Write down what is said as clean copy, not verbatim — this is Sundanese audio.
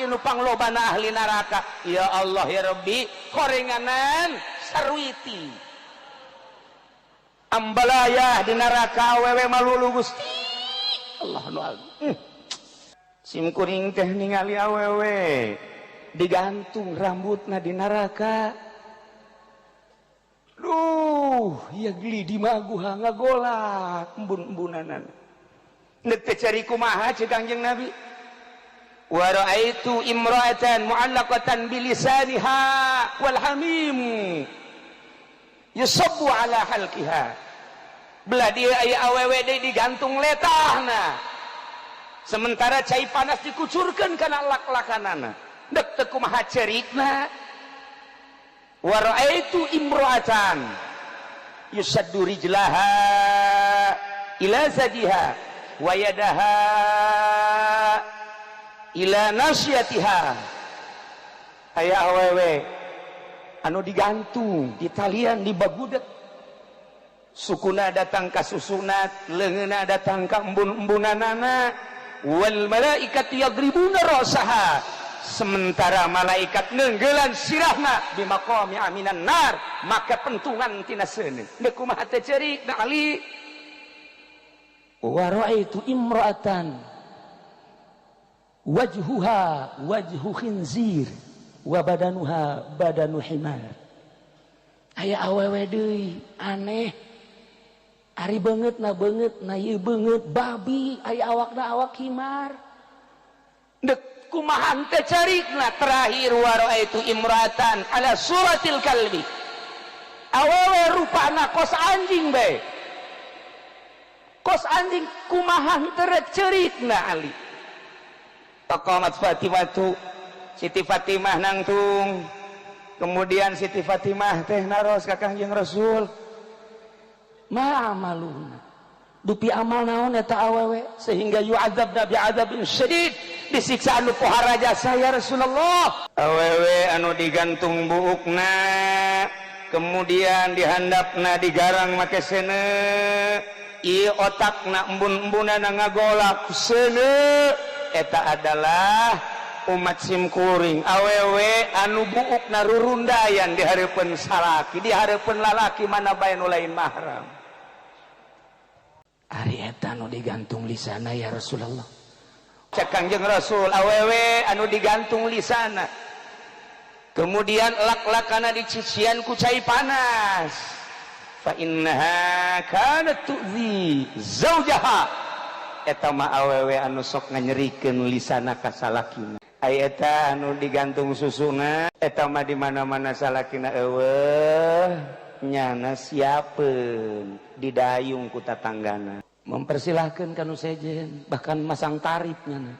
anu panglobana ahli neraka. Ya Allah ya Rabbi, korenganan sarwiti ambalayah di neraka awewe malulu Gusti Allah nu agung. Sim kuring teh ningali awewe digantung rambutna di neraka. Duh, ya geli di maguha ngagolak embun-embunanan. Nek teh cari kumaha ceuk Kangjeng Nabi. Wa raaitu imra'atan mu'allaqatan bilisaniha wal hamim yusabbu ala halqiha. Belah dia aya awewe deui digantung letahna. Sementara cai panas dikucurkeun kana lak-lakanana. Dek teu kumaha cerikna. Wa raaitu imra'atan yusaddu rijlaha ila zadiha wa yadaha ila nasyatiha. Aya awewe anu digantung di talian di bagudet, sukuna datang ka susunat, leungeunna datang ka embun-embunanana. Wal malaikatu yadribuna rasaha, sementara malaikat nenggeulan sirahna di maqami aminan nar, maka pentungan tina seuneu. Deuk kumaha teh ceurik da Ali. Wa raaitu imra'atan wajhuha wajhu khinzir wa badanuha badanu himar. Aya awewe deui aneh, ari beungeut na ieu beungeut babi, aya awakna awak himar. Deuk kumaha teh carikna. Terakhir wa raaitu imra'atan ala suratil kalbi, awewe rupana kos anjing bae. Kos anjing kumaha teu cerikna Ali. Taqamat Fatimatu, Siti Fatimah nangtung. Kemudian Siti Fatimah teh naros ka Kangjeng Rasul. Ma amaluna, dupi amal naon eta awewe sehingga yu'adzabna bi'adzabin syadid, disiksa anu pohara jasa ya Rasulullah. Awewe anu digantung buukna, kemudian dihandapna digarang make seuneu, ieu otakna embun-embunana ngagolak seuneu. Eta adalah umat simkuring awewe anu buukna rurundayan di hareupeun salaki, di hareupeun lalaki mana bae nu lain mahram. Ari eta anu digantung lisana ya Rasulullah. Cek Kangjeng Rasul, awewe anu digantung lisana, kemudian lak-lakana dicician ku cai panas. Fa innaha kanat tu'zi zaujaha. Eta mah awewe anu sok nganyerikeun lisana ka salakina. Aya eta anu digantung susuna, eta mah di mana-mana salakina eueuh nyana siapeun didayung ku tatanggana. Mempersilahkeun kanu sejen, bahkan masang tarif nyana.